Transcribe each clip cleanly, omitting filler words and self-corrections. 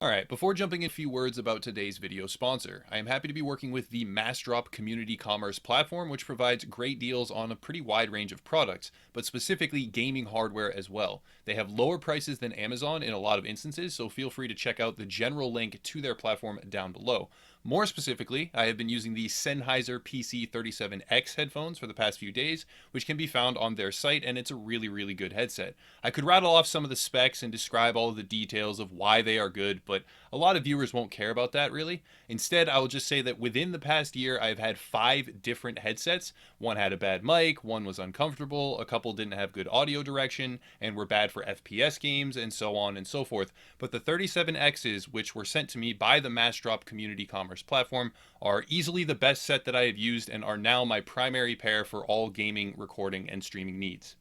Alright, before jumping in, a few words about today's video sponsor. I am happy to be working with the Massdrop community commerce platform, which provides great deals on a pretty wide range of products, but specifically gaming hardware as well. They have lower prices than Amazon in a lot of instances, so feel free to check out the general link to their platform down below. More specifically, I have been using the Sennheiser PC37X headphones for the past few days, which can be found on their site, and it's a really good headset. I could rattle off some of the specs and describe all of the details of why they are good, but a lot of viewers won't care about that really. Instead, I will just say that within the past year, I've had 5 different headsets. One had a bad mic, one was uncomfortable, a couple didn't have good audio direction, and were bad for FPS games, and so on and so forth. But the 37Xs, which were sent to me by the Massdrop community commerce platform, are easily the best set that I have used and are now my primary pair for all gaming, recording, and streaming needs.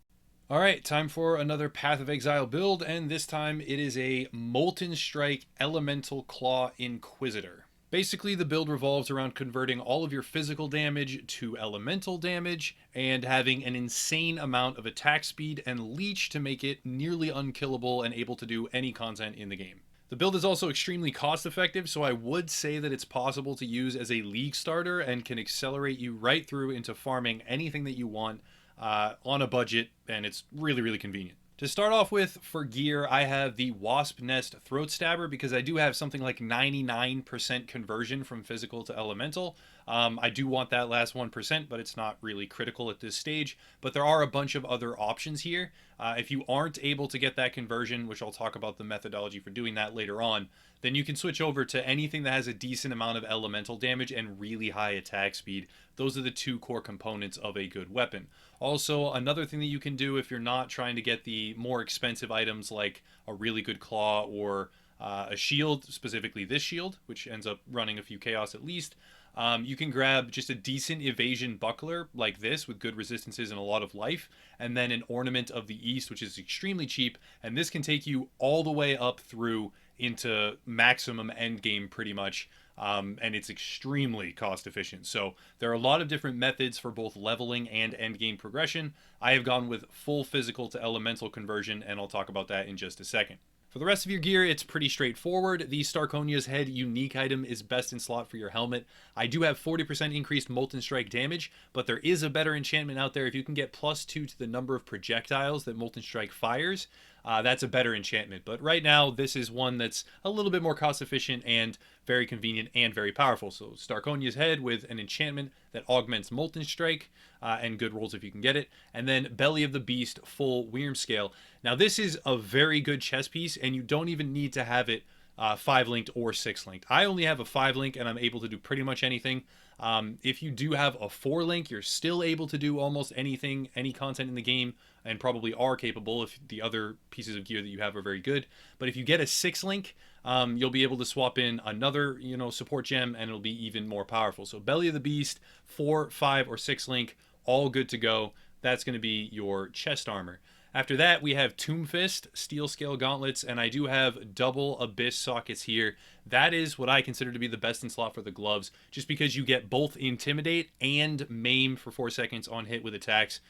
Alright, time for another Path of Exile build, and this time it is a Molten Strike Elemental Claw Inquisitor. Basically, the build revolves around converting all of your physical damage to elemental damage and having an insane amount of attack speed and leech to make it nearly unkillable and able to do any content in the game. The build is also extremely cost effective, so I would say that it's possible to use as a league starter and can accelerate you right through into farming anything that you want on a budget, and it's really convenient. To start off with, for gear, I have the Wasp Nest Throat Stabber because I do have something like 99% conversion from physical to elemental. I do want that last 1%, but it's not really critical at this stage. But there are a bunch of other options here. If you aren't able to get that conversion, which I'll talk about the methodology for doing that later on, then you can switch over to anything that has a decent amount of elemental damage and really high attack speed. Those are the 2 core components of a good weapon. Also, another thing that you can do if you're not trying to get the more expensive items like a really good claw or a shield, specifically this shield, which ends up running a few chaos at least, you can grab just a decent evasion buckler like this with good resistances and a lot of life, and then an Ornament of the East, which is extremely cheap, and this can take you all the way up through into maximum endgame pretty much, and it's extremely cost efficient. So there are a lot of different methods for both leveling and endgame progression. I have gone with full physical to elemental conversion, and I'll talk about that in just a second. For the rest of your gear, it's pretty straightforward. The Starkonia's Head unique item is best in slot for your helmet. I do have 40% increased Molten Strike damage, but there is a better enchantment out there. If you can get +2 to the number of projectiles that Molten Strike fires, that's a better enchantment. But right now, this is one that's a little bit more cost efficient and very convenient and very powerful. So Starkonia's Head with an enchantment that augments Molten Strike, and good rolls if you can get it. And then Belly of the Beast full Wyrm scale. Now this is a very good chess piece, and you don't even need to have it 5-linked or 6-linked. I only have a 5-link and I'm able to do pretty much anything. If you do have a 4-link, you're still able to do almost anything, any content in the game, and probably are capable if the other pieces of gear that you have are very good. But if you get a 6-link, you'll be able to swap in another, support gem, and it'll be even more powerful. So Belly of the Beast, 4, 5, or 6-link, all good to go. That's going to be your chest armor. After that, we have Tomb Fist, Steel Scale Gauntlets, and I do have double Abyss sockets here. That is what I consider to be the best in slot for the gloves, just because you get both Intimidate and Maim for 4 seconds on hit with attacks.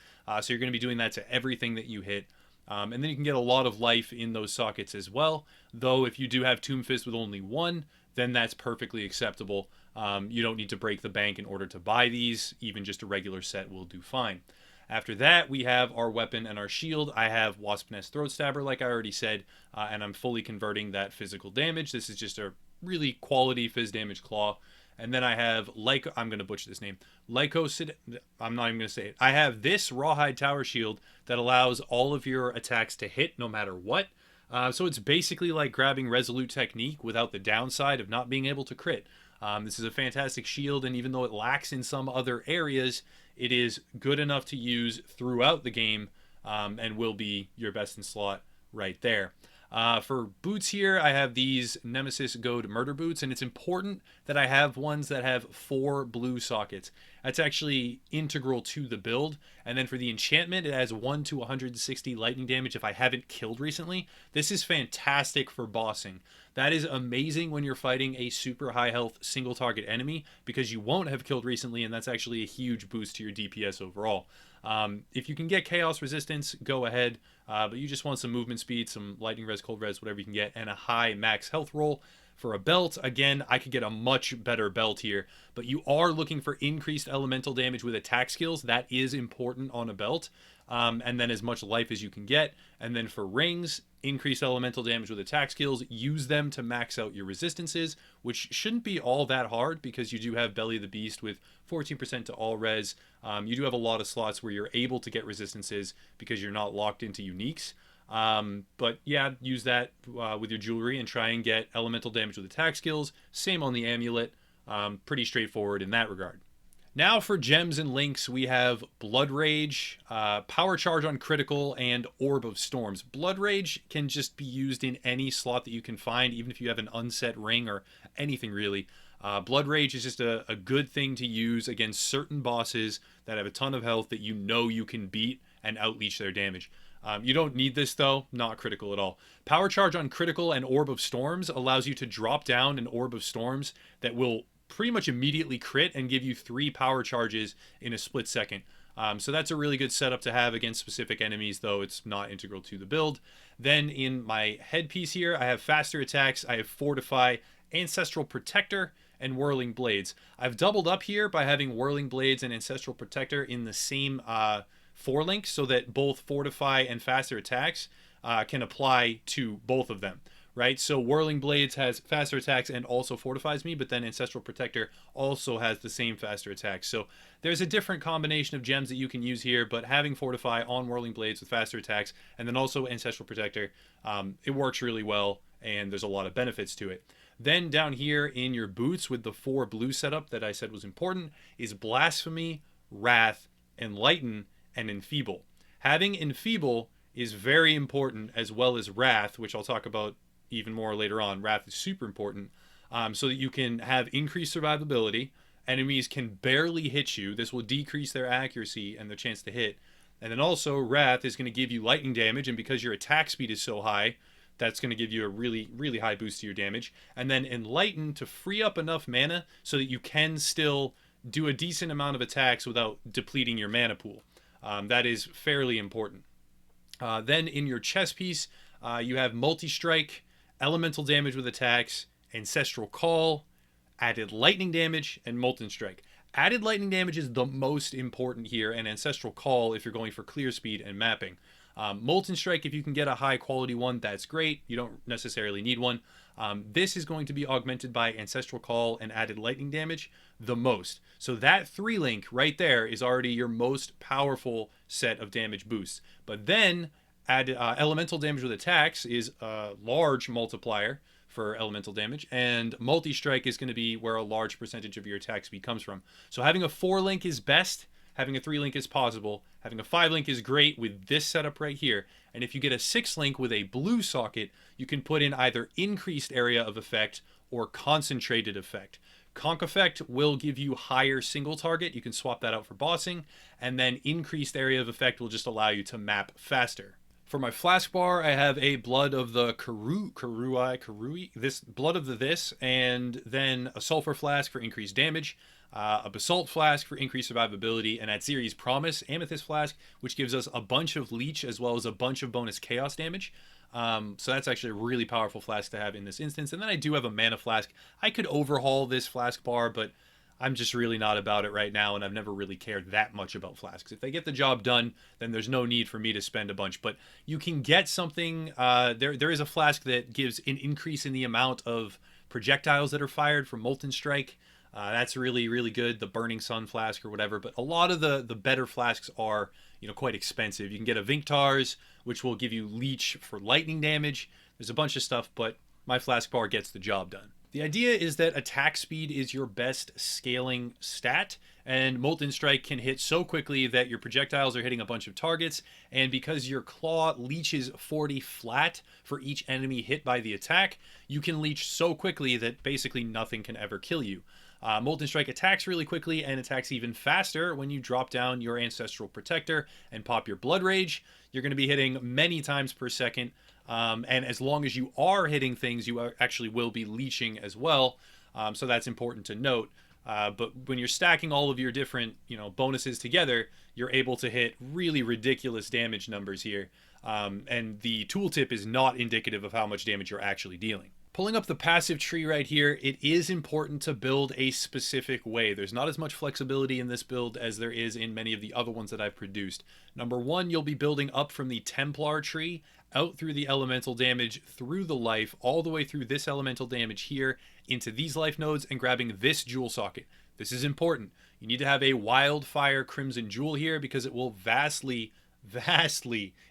So you're going to be doing that to everything that you hit. And then you can get a lot of life in those sockets as well. Though if you do have Tomb Fist with only 1, then that's perfectly acceptable. You don't need to break the bank in order to buy these. Even just a regular set will do fine. After that, we have our weapon and our shield. I have Wasp Nest Throat Stabber, like I already said, and I'm fully converting that physical damage. This is just a really quality phys damage claw. And then I have, I'm going to butcher this name, I'm not even going to say it. I have this Rawhide Tower Shield that allows all of your attacks to hit no matter what. So it's basically like grabbing Resolute Technique without the downside of not being able to crit. This is a fantastic shield, and even though it lacks in some other areas, it is good enough to use throughout the game, and will be your best in slot right there. For boots here, I have these Nemesis Goad Murder Boots, and it's important that I have ones that have 4 blue sockets. That's actually integral to the build. And then for the enchantment, it has 1 to 160 lightning damage if I haven't killed recently. This is fantastic for bossing. That is amazing when you're fighting a super high health single target enemy, because you won't have killed recently, and that's actually a huge boost to your DPS overall. If you can get Chaos Resistance, go ahead. But you just want some movement speed, some lightning res, cold res, whatever you can get, and a high max health roll. For a belt, again, I could get a much better belt here, but you are looking for increased elemental damage with attack skills. That is important on a belt. And then as much life as you can get. And then for rings, increase elemental damage with attack skills. Use them to max out your resistances, which shouldn't be all that hard because you do have Belly of the Beast with 14% to all res. You do have a lot of slots where you're able to get resistances because you're not locked into uniques. But yeah, use that with your jewelry and try and get elemental damage with attack skills. Same on the amulet. Pretty straightforward in that regard. Now for gems and links, we have Blood Rage, Power Charge on Critical, and Orb of Storms. Blood Rage can just be used in any slot that you can find, even if you have an unset ring or anything really. Blood Rage is just a good thing to use against certain bosses that have a ton of health that you know you can beat and outleach their damage. You don't need this though, not critical at all. Power Charge on Critical and Orb of Storms allows you to drop down an Orb of Storms that will pretty much immediately crit and give you 3 power charges in a split second. So that's a really good setup to have against specific enemies, though it's not integral to the build. Then in my headpiece here, I have faster attacks, I have Fortify, Ancestral Protector, and Whirling Blades. I've doubled up here by having Whirling Blades and Ancestral Protector in the same 4-link so that both Fortify and faster attacks can apply to both of them. Right, so Whirling Blades has faster attacks and also fortifies me, but then Ancestral Protector also has the same faster attacks. So there's a different combination of gems that you can use here, but having Fortify on Whirling Blades with faster attacks and then also Ancestral Protector, it works really well and there's a lot of benefits to it. Then down here in your boots with the 4 blue setup that I said was important is Blasphemy, Wrath, Enlighten, and Enfeeble. Having Enfeeble is very important, as well as Wrath, which I'll talk about even more later on. Wrath is super important, so that you can have increased survivability. Enemies can barely hit you. This will decrease their accuracy and their chance to hit. And then also Wrath is going to give you lightning damage, and because your attack speed is so high, that's going to give you a really, really high boost to your damage. And then Enlighten to free up enough mana so that you can still do a decent amount of attacks without depleting your mana pool. That is fairly important. Then in your chest piece, you have Multi-Strike, Elemental damage with attacks, Ancestral Call, added lightning damage, and Molten Strike. Added lightning damage is the most important here, and Ancestral Call if you're going for clear speed and mapping. Molten Strike, if you can get a high quality one, that's great. You don't necessarily need one. This is going to be augmented by Ancestral Call and added lightning damage the most. So that 3-link right there is already your most powerful set of damage boosts. But then added elemental damage with attacks is a large multiplier for elemental damage, and multi-strike is going to be where a large percentage of your attack speed comes from. So having a 4-link is best, having a 3-link is possible, having a 5-link is great with this setup right here, and if you get a 6-link with a blue socket, you can put in either increased area of effect or concentrated effect. Conk effect will give you higher single target, you can swap that out for bossing, and then increased area of effect will just allow you to map faster. For my flask bar, I have a Blood of the Blood of the This, and then a Sulfur Flask for increased damage, a Basalt Flask for increased survivability, and Atziri's Promise Amethyst Flask, which gives us a bunch of leech as well as a bunch of bonus chaos damage. So that's actually a really powerful flask to have in this instance. And then I do have a mana flask. I could overhaul this flask bar, but I'm just really not about it right now, and I've never really cared that much about flasks. If they get the job done, then there's no need for me to spend a bunch. But you can get something, there is a flask that gives an increase in the amount of projectiles that are fired from Molten Strike. That's really, really good, the Burning Sun flask or whatever. But a lot of the better flasks are, quite expensive. You can get a Vinctars, which will give you leech for lightning damage. There's a bunch of stuff, but my flask bar gets the job done. The idea is that attack speed is your best scaling stat, and Molten Strike can hit so quickly that your projectiles are hitting a bunch of targets, and because your claw leeches 40 flat for each enemy hit by the attack, you can leech so quickly that basically nothing can ever kill you. Molten Strike attacks really quickly and attacks even faster when you drop down your Ancestral Protector and pop your Blood Rage. You're going to be hitting many times per second, and as long as you are hitting things, you actually will be leeching as well, so that's important to note. But when you're stacking all of your different bonuses together, you're able to hit really ridiculous damage numbers here. And the tooltip is not indicative of how much damage you're actually dealing. Pulling up the passive tree right here, it is important to build a specific way. There's not as much flexibility in this build as there is in many of the other ones that I've produced. Number one, you'll be building up from the Templar tree, out through the elemental damage, through the life, all the way through this elemental damage here, into these life nodes, and grabbing this jewel socket. This is important. You need to have a Wildfire Crimson Jewel here because it will vastly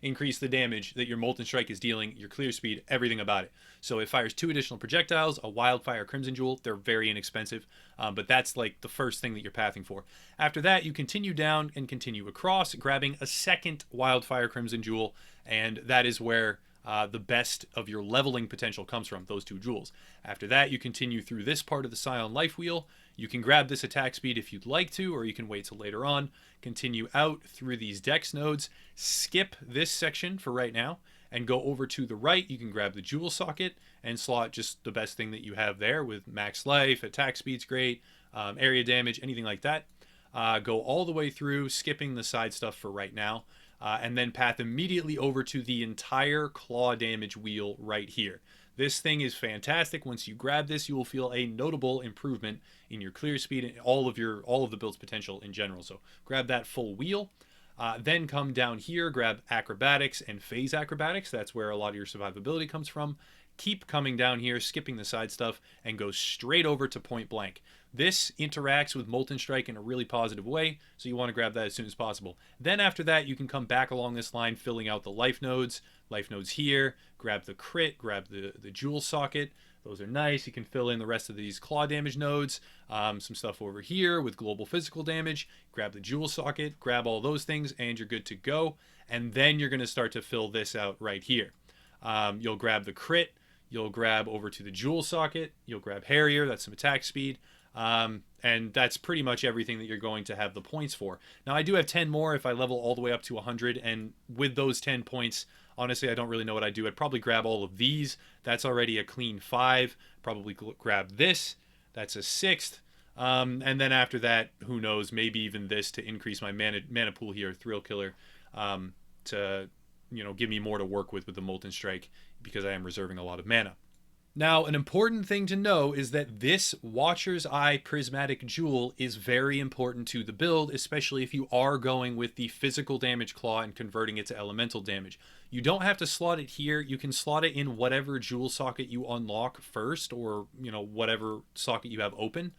increase the damage that your Molten Strike is dealing, your clear speed, everything about it. So it fires 2 additional projectiles, a Wildfire Crimson Jewel. They're very inexpensive, but that's like the first thing that you're pathing for. After that, you continue down and continue across, grabbing a second Wildfire Crimson Jewel, and that is where the best of your leveling potential comes from, those 2 jewels. After that, you continue through this part of the Scion Life Wheel. You can grab this attack speed if you'd like to, or you can wait till later on. Continue out through these dex nodes, skip this section for right now, and go over to the right. You can grab the jewel socket and slot just the best thing that you have there with max life, attack speed's great, area damage, anything like that. Go all the way through, skipping the side stuff for right now, and then path immediately over to the entire claw damage wheel right here. This thing is fantastic. Once you grab this, you will feel a notable improvement in your clear speed and all of the build's potential in general. So grab that full wheel. Then come down here, grab acrobatics and phase acrobatics. That's where a lot of your survivability comes from. Keep coming down here, skipping the side stuff, and go straight over to point blank. This interacts with Molten Strike in a really positive way, so you want to grab that as soon as possible. Then after that, you can come back along this line, filling out the life nodes. Life nodes here, grab the crit, grab the jewel socket. Those are nice. You can fill in the rest of these claw damage nodes. Some stuff over here with global physical damage. Grab the jewel socket, grab all those things, and you're good to go. And then you're going to start to fill this out right here. You'll grab the crit. You'll grab over to the jewel socket. You'll grab Harrier. That's some attack speed. And that's pretty much everything that you're going to have the points for. Now, I do have 10 more if I level all the way up to 100. And with those 10 points, honestly, I don't really know what I'd do. I'd probably grab all of these. That's already a clean 5. Probably grab this. That's a 6th. And then after that, who knows, maybe even this to increase my mana pool here, Thrill Killer, to give me more to work with the Molten Strike, because I am reserving a lot of mana. Now, an important thing to know is that this Watcher's Eye Prismatic Jewel is very important to the build, especially if you are going with the physical damage claw and converting it to elemental damage. You don't have to slot it here. You can slot it in whatever jewel socket you unlock first, or whatever socket you have open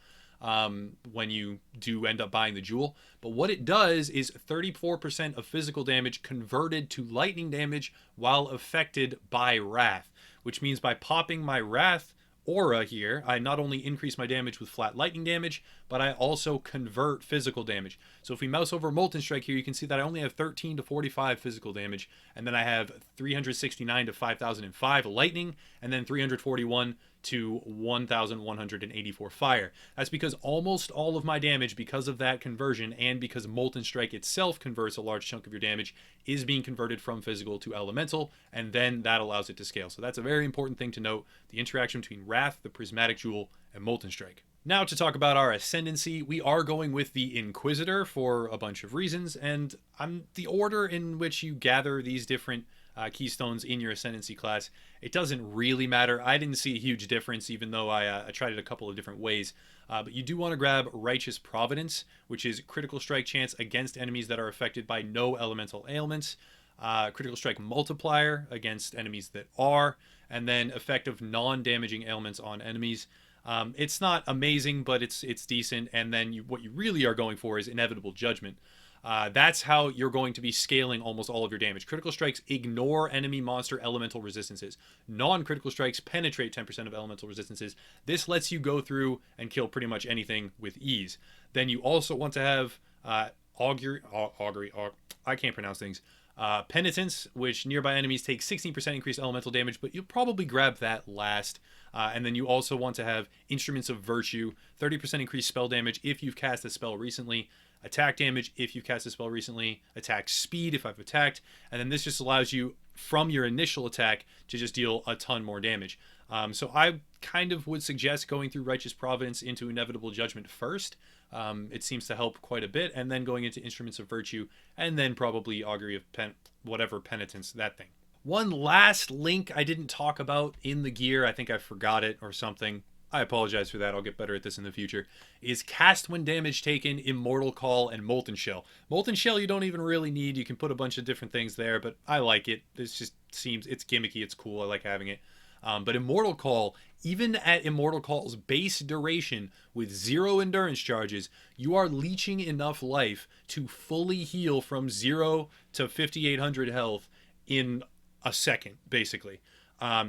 when you do end up buying the jewel. But what it does is 34% of physical damage converted to lightning damage while affected by Wrath, which means by popping my Wrath aura here, I not only increase my damage with flat lightning damage, but I also convert physical damage. So if we mouse over Molten Strike here, you can see that I only have 13 to 45 physical damage, and then I have 369 to 5005 lightning, and then 341 to 1184 fire. That's because almost all of my damage, because of that conversion, and because Molten Strike itself converts a large chunk of your damage, is being converted from physical to elemental, and then that allows it to scale. So that's a very important thing to note, the interaction between Wrath, the Prismatic Jewel, and Molten Strike. Now to talk about our Ascendancy, we are going with the Inquisitor for a bunch of reasons, and the order in which you gather these different keystones in your Ascendancy class, it doesn't really matter. I didn't see a huge difference, even though I tried it a couple of different ways. But you do want to grab Righteous Providence, which is critical strike chance against enemies that are affected by no elemental ailments. Critical strike multiplier against enemies that are, and then effective non-damaging ailments on enemies. It's not amazing, but it's decent. And then what you really are going for is Inevitable Judgment. That's how you're going to be scaling almost all of your damage. Critical strikes ignore enemy monster elemental resistances. Non-critical strikes penetrate 10% of elemental resistances. This lets you go through and kill pretty much anything with ease. Then you also want to have I can't pronounce things. Penitence, which nearby enemies take 16% increased elemental damage, but you'll probably grab that last. And then you also want to have Instruments of Virtue, 30% increased spell damage if you've cast a spell recently, attack damage if you've cast a spell recently, attack speed if I've attacked, and then this just allows you from your initial attack to just deal a ton more damage. So I kind of would suggest going through Righteous Providence into Inevitable Judgment first, It seems to help quite a bit. And then going into Instruments of Virtue, and then probably Augury of whatever penitence, that thing. One last link I didn't talk about in the gear, I think I forgot it or something. I apologize for that. I'll get better at this in the future. Is cast when damage taken, Immortal Call, and Molten Shell. Molten Shell you don't even really need. You can put a bunch of different things there, but I like it. It just seems, it's gimmicky. It's cool. I like having it. But Immortal Call, even at Immortal Call's base duration with 0 endurance charges, you are leeching enough life to fully heal from 0 to 5,800 health in a second, basically.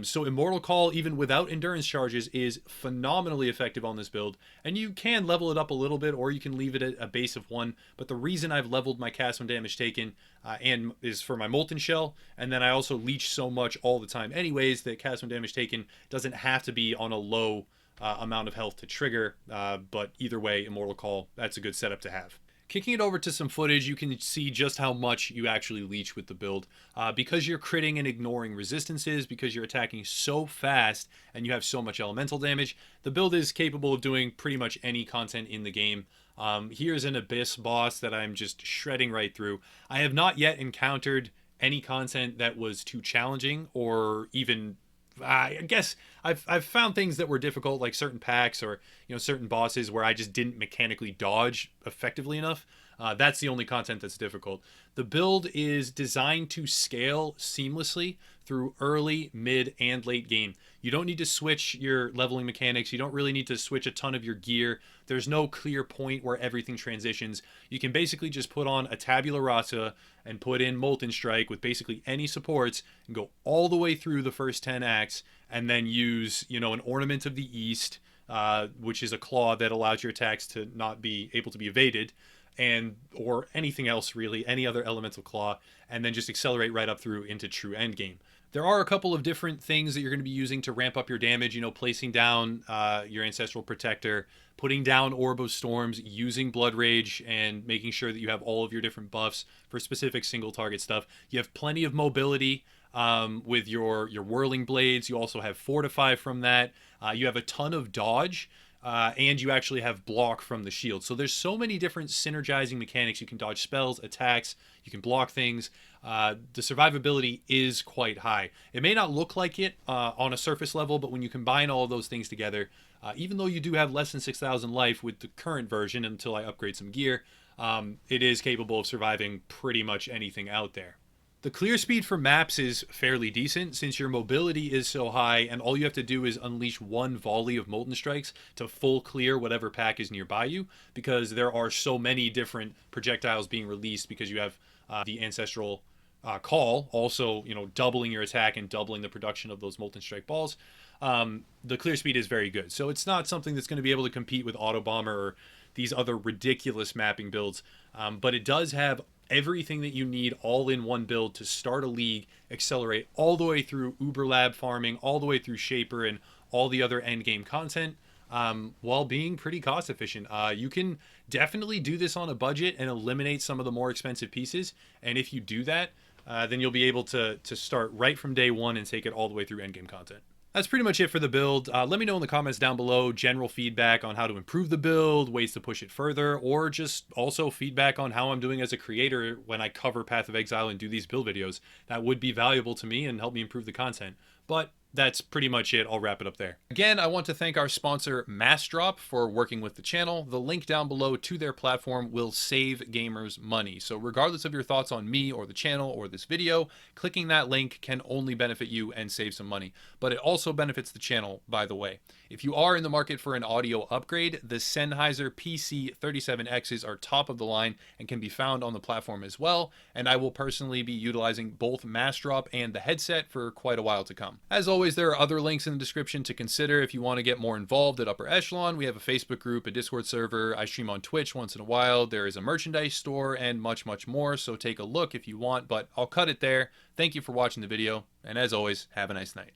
So Immortal Call, even without endurance charges, is phenomenally effective on this build. And you can level it up a little bit, or you can leave it at a base of 1. But the reason I've leveled my cast when damage taken and is for my Molten Shell. And then I also leech so much all the time anyways that cast when damage taken doesn't have to be on a low amount of health to trigger. But either way, Immortal Call, that's a good setup to have. Kicking it over to some footage, you can see just how much you actually leech with the build. Because you're critting and ignoring resistances, because you're attacking so fast and you have so much elemental damage, the build is capable of doing pretty much any content in the game. Here's an Abyss boss that I'm just shredding right through. I have not yet encountered any content that was too challenging, or even I guess I've found things that were difficult, like certain packs or certain bosses where I just didn't mechanically dodge effectively enough. That's the only content that's difficult. The build is designed to scale seamlessly through early, mid, and late game. You don't need to switch your leveling mechanics. You don't really need to switch a ton of your gear. There's no clear point where everything transitions. You can basically just put on a tabula rasa and put in Molten Strike with basically any supports and go all the way through the first 10 acts, and then use, an Ornament of the East, which is a claw that allows your attacks to not be able to be evaded, or anything else really, any other elemental claw, and then just accelerate right up through into true endgame. There are a couple of different things that you're going to be using to ramp up your damage, placing down your Ancestral Protector, putting down Orb of Storms, using Blood Rage, and making sure that you have all of your different buffs for specific single target stuff. You have plenty of mobility with your Whirling Blades. You also have Fortify from that. You have a ton of dodge. And you actually have block from the shield. So there's so many different synergizing mechanics. You can dodge spells, attacks, you can block things. The survivability is quite high. It may not look like it on a surface level, but when you combine all of those things together, even though you do have less than 6,000 life with the current version until I upgrade some gear, it is capable of surviving pretty much anything out there. The clear speed for maps is fairly decent since your mobility is so high, and all you have to do is unleash one volley of Molten Strikes to full clear whatever pack is nearby you, because there are so many different projectiles being released because you have the Ancestral Call, also doubling your attack and doubling the production of those Molten Strike balls. The clear speed is very good, so it's not something that's going to be able to compete with Auto Bomber or these other ridiculous mapping builds, but it does have everything that you need all in one build to start a league, accelerate all the way through Uber Lab farming, all the way through Shaper and all the other endgame content, while being pretty cost efficient. You can definitely do this on a budget and eliminate some of the more expensive pieces, and if you do that, then you'll be able to start right from day one and take it all the way through endgame content. That's pretty much it for the build. Let me know in the comments down below general feedback on how to improve the build, ways to push it further, or just also feedback on how I'm doing as a creator when I cover Path of Exile and do these build videos. That would be valuable to me and help me improve the content. But that's pretty much it. I'll wrap it up there. Again, I want to thank our sponsor Massdrop for working with the channel. The link down below to their platform will save gamers money. So regardless of your thoughts on me or the channel or this video, clicking that link can only benefit you and save some money. But it also benefits the channel, by the way. If you are in the market for an audio upgrade, the Sennheiser PC37Xs are top of the line and can be found on the platform as well. And I will personally be utilizing both Massdrop and the headset for quite a while to come. As always, there are other links in the description to consider if you want to get more involved at Upper Echelon. We have a Facebook group, a Discord server, I stream on Twitch once in a while, there is a merchandise store, and much, much more, so take a look if you want, but I'll cut it there. Thank you for watching the video, and as always, have a nice night.